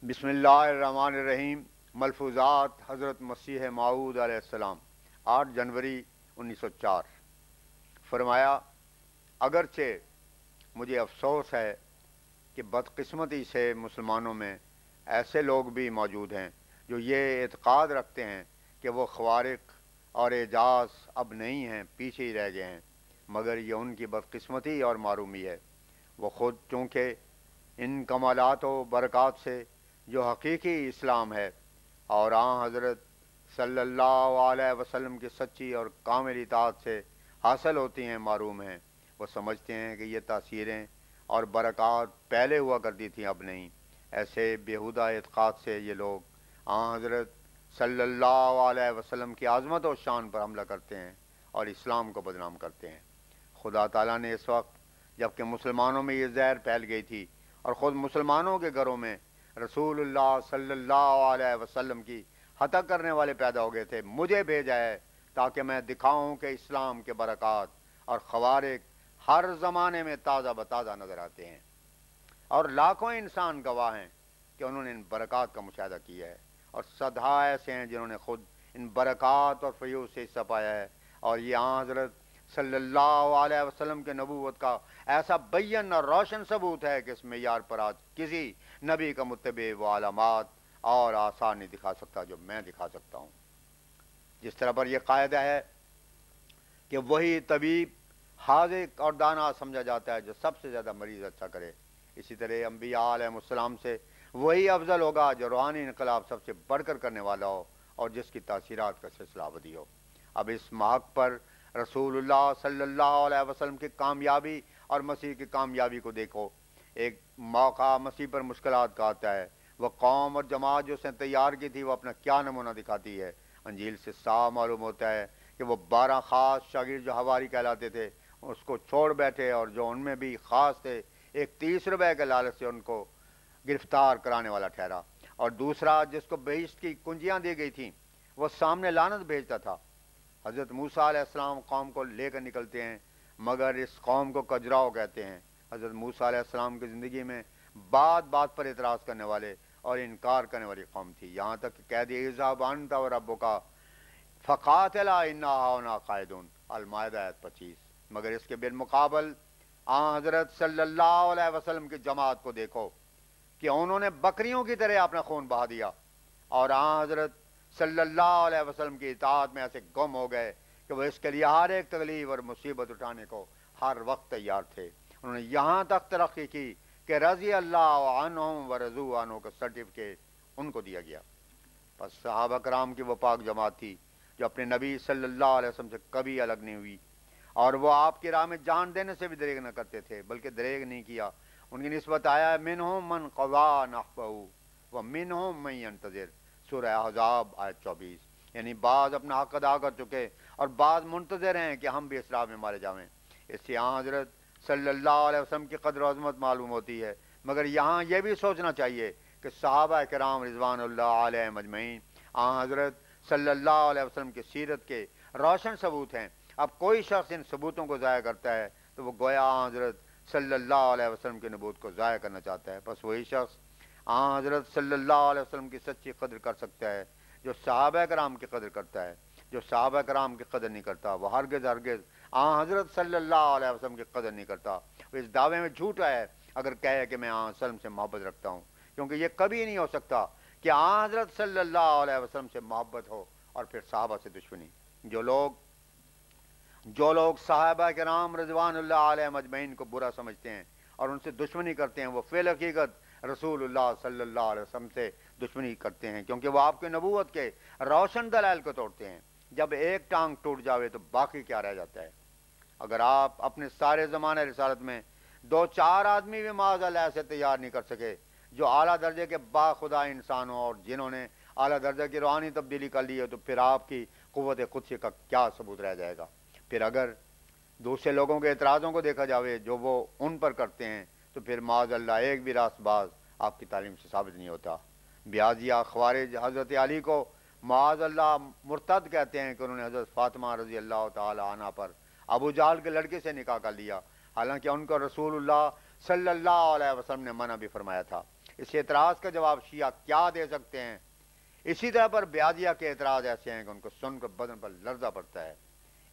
बिस्मिल्लाहिर्रहमानिर्रहीम। मलफूजात हज़रत मसीह माऊद अलैहिस्सलाम 8 जनवरी 1904। फरमाया, अगरचे मुझे अफसोस है कि बदकिस्मती से मुसलमानों में ऐसे लोग भी मौजूद हैं जो ये एतक़ाद रखते हैं कि वो ख़वारिक़ और एजाज़ अब नहीं हैं, पीछे ही रह गए हैं, मगर ये उनकी बदकिस्मती और मारूमी है। वो ख़ुद चूँकि इन कमालात व बरक़ात से जो हकीकी इस्लाम है और हज़रत सल्लल्लाहु अलैहि वसल्लम की सच्ची और कामिल इताअत से हासिल होती हैं, मारूम हैं। वो समझते हैं कि ये तासीरें और बरक़ात पहले हुआ करती थी, अब नहीं। ऐसे बेहुदा एतक़ाद से ये लोग हज़रत सल्लल्लाहु अलैहि वसल्लम की आज़मत और शान पर हमला करते हैं और इस्लाम को बदनाम करते हैं। खुदा ताला ने इस वक्त जबकि मुसलमानों में ये जहर फैल गई थी और ख़ुद मुसलमानों के घरों में रसूलुल्लाह सल्लल्लाहु अलैहि वसल्लम की हतक करने वाले पैदा हो गए थे, मुझे भेजा है ताकि मैं दिखाऊं कि इस्लाम के बरक़ात और ख़वारिक़ हर ज़माने में ताज़ा बताज़ा नज़र आते हैं और लाखों इंसान गवाह हैं कि उन्होंने इन बरक़ात का मुशाहिदा किया है और सदा ऐसे हैं जिन्होंने ख़ुद इन बरक़ात और फ़यूज़ से हिस्सा पाया है। और ये हज़रत सल्लल्लाहु अलैहि वसल्लम के नबूवत का ऐसा बैयन और रोशन सबूत है कि इस मेयार पर आज किसी नबी का मुत्तबे व अलामात और आसार नहीं दिखा सकता जो मैं दिखा सकता हूँ। जिस तरह पर यह कायदा है कि वही तबीब हाज़िक और दाना समझा जाता है जो सबसे ज़्यादा मरीज़ अच्छा करे, इसी तरह अम्बिया अलैहिस्सलाम से वही अफजल होगा जो रूहानी इनकलाब सबसे बढ़कर करने वाला हो और जिसकी तासीरात का सिलसिला अबदी हो। अब इस महक पर रसूलुल्लाह सल्लल्लाहु अलैहि वसल्लम की कामयाबी और मसीह की कामयाबी को देखो। एक मौका मसीह पर मुश्किलात का आता है, वह कौम और जमात जो उसने तैयार की थी वो अपना क्या नमूना दिखाती है। अंजील से साफ मालूम होता है कि वो 12 ख़ास शागिर्द जो हवारी कहलाते थे उसको छोड़ बैठे और जो उनमें भी ख़ास थे एक 30 रुपए के लालच से उनको गिरफ्तार कराने वाला ठहरा और दूसरा जिसको बहिश्त की कुंजियाँ दी गई थी वो सामने लानत भेजता था। हज़रत मूसा अलैहिस्सलाम कौम को लेकर निकलते हैं मगर इस कौम को कजराओ कहते हैं। हज़रत मूसा अलैहिस्सलाम की ज़िंदगी में बात बात पर एतराज़ करने वाले और इनकार करने वाली कौम थी, यहाँ तक कि कह दिया इज़हब अन्ता व रब्बुका फ़क़ातिला इन्ना हाहुना क़ाइदून, अल-माइदा आयत 25। मगर इसके बिलमुक़ाबल हज़रत सल्लल्लाहु अलैहि वसल्लम की जमात को देखो कि उन्होंने बकरियों की तरह अपना खून बहा दिया और हज़रत सल्लल्लाहु अलैहि वसल्लम की इताअत में ऐसे गुम हो गए कि वो इसके लिए हर एक तकलीफ और मुसीबत उठाने को हर वक्त तैयार थे। उन्होंने यहाँ तक तरक्की की कि रज़ी अल्लाह अन्हुम व रज़ू अन्हु का सर्टिफिकेट उनको दिया गया। बस सहाबा कराम की वो पाक जमात थी जो अपने नबी सल्लल्लाहु अलैहि वसल्लम से कभी अलग नहीं हुई और वो आपकी राह में जान देने से भी दरेग न करते थे, बल्कि दरेग नहीं किया। उनकी निस्बत आया है मिनहुम मन क़ज़ा नहबहु व मिनहुम मन यंतज़िर, सूरह अहज़ाब आयत 24। यानी बाज़ अपना हक़ अदा कर चुके और बाज़ मुंतज़िर हैं कि हम भी इस राह में मारे जावें। इससे यहाँ हज़रत सल्लल्लाहु अलैहि वसल्लम की क़द्र अज़मत मालूम होती है। मगर यहाँ यह भी सोचना चाहिए कि सहाबा किराम रिज़वानुल्लाह अलैहिम अजमईन हज़रत सल्लल्लाहु अलैहि वसल्लम की सीरत के रोशन सबूत हैं। अब कोई शख्स इन सबूतों को ज़ाया करता है तो वो गोया हज़रत सल्लल्लाहु अलैहि वसल्लम की नबूत को ज़ाया करना चाहता है। बस वही शख्स हज़रत सल्लल्लाहु अलैहि वसल्लम की सच्ची कदर कर सकता है जो सहाबा कराम की कदर करता है। जो सहाबा कराम की कदर नहीं करता वो हरगिज़ हरगिज़ हज़रत सल्लल्लाहु अलैहि वसल्लम की कदर नहीं करता। वो इस दावे में झूठा है अगर कहे कि मैं वसल्लम से मोहब्बत रखता हूँ, क्योंकि ये कभी नहीं हो सकता कि हज़रत सल्लल्लाहु अलैहि वसल्लम से मोहब्बत हो और फिर सहाबा से दुश्मनी। जो लोग सहाबा किराम रिज़वानुल्लाह अलैहिम अजमईन को बुरा समझते हैं और उनसे दुश्मनी करते हैं वो फ़िल हकीकत रसूलुल्लाह सल्लल्लाहु अलैहि वसल्लम से दुश्मनी करते हैं, क्योंकि वो आपके नबूवत के रोशन दलाइल को तोड़ते हैं। जब एक टांग टूट जावे तो बाकी क्या रह जाता है। अगर आप अपने सारे ज़माने रिसालत में 2-4 आदमी भी माज़अल्लाह ऐसे तैयार नहीं कर सके जो आला दर्जे के बाखुदा इंसान हो और जिन्होंने आला दर्जे की रूहानी तब्दीली कर ली है, तो फिर आपकी क़ुव्वत क़ुद्सी का क्या सबूत रह जाएगा। फिर अगर दूसरे लोगों के एतराज़ों को देखा जावे जो वो उन पर करते हैं तो फिर माज़अल्लाह एक भी रास्तबाज आपकी तालीम से साबित नहीं होता। ब्याजिया ख़वारिज हज़रत अली को माज़अल्लाह मुर्तद कहते हैं कि उन्होंने हज़रत फ़ातिमा रज़ी अल्लाह ताला अन्हा पर अबू जहल के लड़के से निकाह कर लिया, हालांकि उनको रसूलुल्लाह सल्लल्लाहु अलैहि वसल्लम ने मना भी फरमाया था। اس اعتراض کا جواب شیعہ کیا دے سکتے ہیں؟ اسی طرح پر بیاضیہ کے اعتراض ایسے ہیں کہ ان کو سن کر بدن پر لرزہ پڑتا ہے۔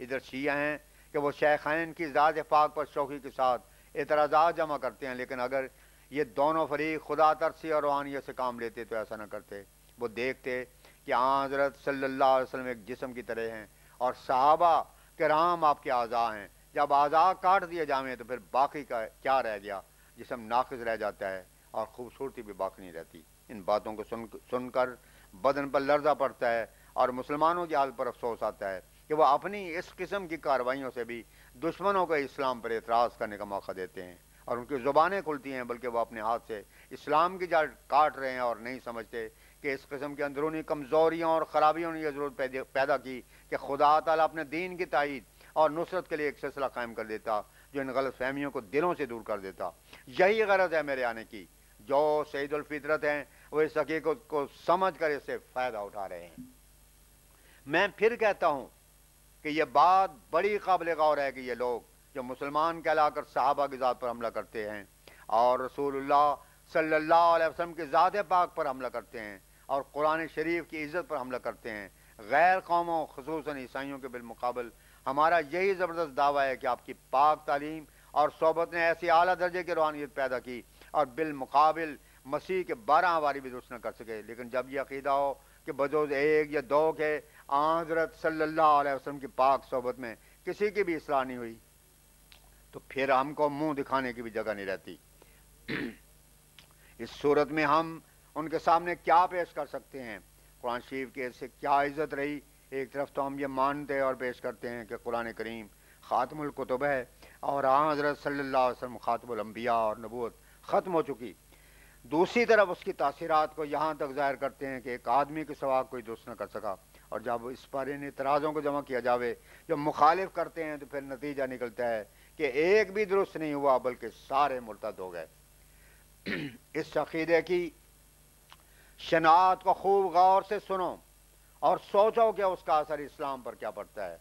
ادھر شیعہ ہیں کہ وہ شیخین کی ذات پاک پر شوخی کے ساتھ اعتراضات جمع کرتے ہیں، لیکن اگر یہ دونوں فریق خدا ترسی اور روحانیت سے کام لیتے تو ایسا نہ کرتے۔ وہ دیکھتے کہ آن حضرت صلی اللہ علیہ وسلم ایک جسم کی طرح ہیں اور صحابہ کرام آپ کے اعضاء ہیں۔ جب اعضاء کاٹ دیے جائیں تو پھر باقی کا کیا رہ گیا؟ جسم ناقص رہ جاتا ہے اور خوبصورتی بھی باقی نہیں رہتی۔ ان باتوں کو سن کر بدن پر لرزہ پڑتا ہے اور مسلمانوں کی حال پر افسوس آتا ہے کہ وہ اپنی اس قسم کی کارروائیوں سے بھی دشمنوں کو اسلام پر اعتراض کرنے کا موقع دیتے ہیں اور ان کی زبانیں کھلتی ہیں، بلکہ وہ اپنے ہاتھ سے اسلام کی جڑ کاٹ رہے ہیں اور نہیں سمجھتے کہ اس قسم کی اندرونی کمزوریوں اور خرابیوں نے یہ ضرورت پیدا کی کہ خدا تعالیٰ اپنے دین کی تائید اور نصرت کے لیے ایک سلسلہ قائم کر دیتا جو ان غلط فہمیوں کو دلوں سے دور کر دیتا۔ یہی غرض ہے میرے آنے کی۔ جو سعید الفطرت ہیں وہ اس حقیقت کو سمجھ کر اس سے فائدہ اٹھا رہے ہیں۔ میں پھر کہتا ہوں کہ یہ بات بڑی قابل غور ہے کہ یہ لوگ جو مسلمان کہلا کر صحابہ کی ذات پر حملہ کرتے ہیں اور رسول اللہ صلی اللہ علیہ وسلم کی ذات پاک پر حملہ کرتے ہیں اور قرآن شریف کی عزت پر حملہ کرتے ہیں، غیر قوموں خصوصاً عیسائیوں کے بالمقابل ہمارا یہی زبردست دعویٰ ہے کہ آپ کی پاک تعلیم اور صحبت نے ایسی اعلیٰ درجے کی روحانیت پیدا کی اور بالمقابل مسیح کے 12 حواری بھی درست نہ کر سکے۔ لیکن جب یہ عقیدہ ہو کہ بجوز ایک یا دو کے حضرت صلی اللہ علیہ وسلم کی پاک صحبت میں کسی کی بھی اصلاح نہیں ہوئی تو پھر ہم کو منہ دکھانے کی بھی جگہ نہیں رہتی۔ اس صورت میں ہم ان کے سامنے کیا پیش کر سکتے ہیں؟ قرآن شریف کی سے کیا عزت رہی؟ ایک طرف تو ہم یہ مانتے اور پیش کرتے ہیں کہ قرآن کریم خاتم الکتب ہے اور حضرت صلی اللہ علیہ وسلم خاتم الانبیاء اور نبوت ختم ہو چکی، دوسری طرف اس کی تاثیرات کو یہاں تک ظاہر کرتے ہیں کہ ایک آدمی کے سوا کوئی درست نہ کر سکا، اور جب اس پر ان اعتراضوں کو جمع کیا جاوے جو مخالف کرتے ہیں تو پھر نتیجہ نکلتا ہے کہ ایک بھی درست نہیں ہوا بلکہ سارے مرتد ہو گئے۔ اس عقیدے کی شناعت کو خوب غور سے سنو اور سوچو کہ اس کا اثر اسلام پر کیا پڑتا ہے۔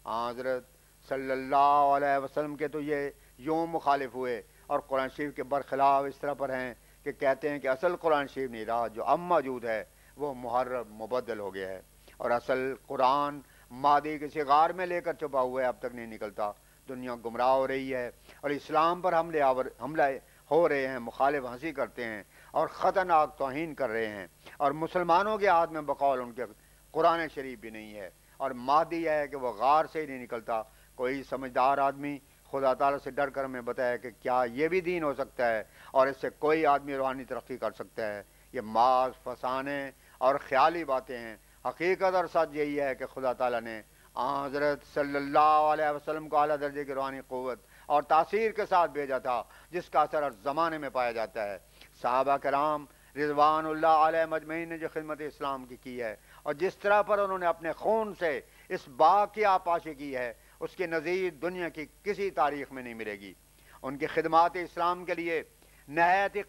حضرت صلی اللہ علیہ وسلم کے تو یہ یوں مخالف ہوئے اور قرآن شریف کے برخلاف اس طرح پر ہیں کہ کہتے ہیں کہ اصل قرآن شریف نہیں رہا، جو اب موجود ہے وہ محرف مبدل ہو گیا ہے، اور اصل قرآن مادی کسی غار میں لے کر چھپا ہوا ہے، اب تک نہیں نکلتا۔ دنیا گمراہ ہو رہی ہے اور اسلام پر حملے ہو رہے ہیں، مخالف ہنسی کرتے ہیں اور خطرناک توہین کر رہے ہیں، اور مسلمانوں کے ہاتھ میں بقول ان کے قرآن شریف بھی نہیں ہے، اور مادی ہے کہ وہ غار سے ہی نہیں نکلتا۔ کوئی سمجھدار آدمی خدا تعالیٰ سے ڈر کر ہمیں بتایا کہ کیا یہ بھی دین ہو سکتا ہے اور اس سے کوئی آدمی روحانی ترقی کر سکتا ہے؟ یہ محض فسانے اور خیالی باتیں ہیں۔ حقیقت اور سچ یہی ہے کہ خدا تعالیٰ نے حضرت صلی اللہ علیہ وسلم کو اعلیٰ درجے کی روحانی قوت اور تاثیر کے ساتھ بھیجا تھا جس کا اثر ہر زمانے میں پایا جاتا ہے۔ صحابہ کرام رضوان اللہ علیہ مجمعین نے جو خدمت اسلام کی ہے اور جس طرح پر انہوں نے اپنے خون سے اس باغ کی آبپاشی کی ہے، اس کی نظیر دنیا کی کسی تاریخ میں نہیں ملے گی۔ ان کی خدمات اسلام کے لیے نہایت ہی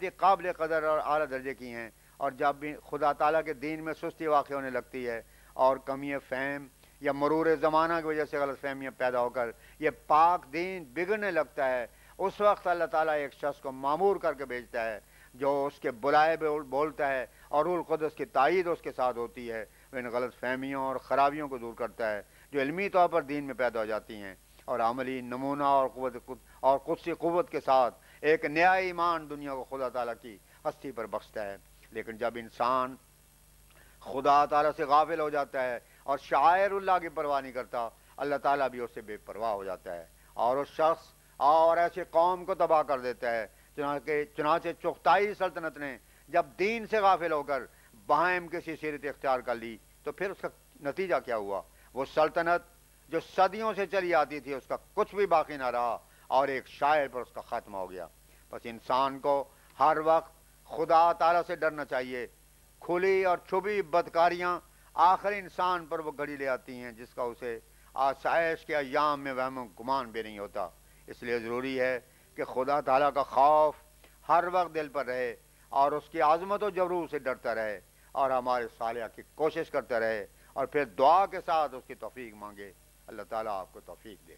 قابل قدر اور اعلیٰ درجے کی ہیں، اور جب بھی خدا تعالیٰ کے دین میں سستی واقع ہونے لگتی ہے اور کمی فہم یا مرور زمانہ کی وجہ سے غلط فہمیاں پیدا ہو کر یہ پاک دین بگڑنے لگتا ہے، اس وقت اللہ تعالیٰ ایک شخص کو مامور کر کے بھیجتا ہے جو اس کے بلائے بولتا ہے اور روح القدس کی تائید اس کے ساتھ ہوتی ہے۔ وہ ان غلط فہمیوں اور خرابیوں کو دور کرتا ہے جو علمی طور پر دین میں پیدا ہو جاتی ہیں، اور عملی نمونہ اور قدسی قوت کے ساتھ ایک نیا ایمان دنیا کو خدا تعالیٰ کی ہستی پر بخشتا ہے۔ لیکن جب انسان خدا تعالیٰ سے غافل ہو جاتا ہے اور شعائر اللہ کی پرواہ نہیں کرتا، اللہ تعالیٰ بھی اس سے بے پرواہ ہو جاتا ہے اور اس شخص اور ایسی قوم کو تباہ کر دیتا ہے۔ چنانچہ چغتائی سلطنت نے جب دین سے غافل ہو کر بہائم کسی سیرت اختیار کر لی تو پھر اس کا نتیجہ کیا ہوا؟ وہ سلطنت جو صدیوں سے چلی آتی تھی اس کا کچھ بھی باقی نہ رہا اور ایک شاعر پر اس کا خاتمہ ہو گیا۔ بس انسان کو ہر وقت خدا تعالیٰ سے ڈرنا چاہیے۔ کھلی اور چھپی بدکاریاں آخر انسان پر وہ گھڑی لے آتی ہیں جس کا اسے آسائش کے ایام میں وہم و گمان بھی نہیں ہوتا۔ اس لیے ضروری ہے کہ خدا تعالیٰ کا خوف ہر وقت دل پر رہے اور اس کی عظمت و جبروت سے ڈرتا رہے اور ہمارے صالحہ کی کوشش کرتا رہے، اور پھر دعا کے ساتھ اس کی توفیق مانگے۔ اللہ تعالیٰ آپ کو توفیق دے۔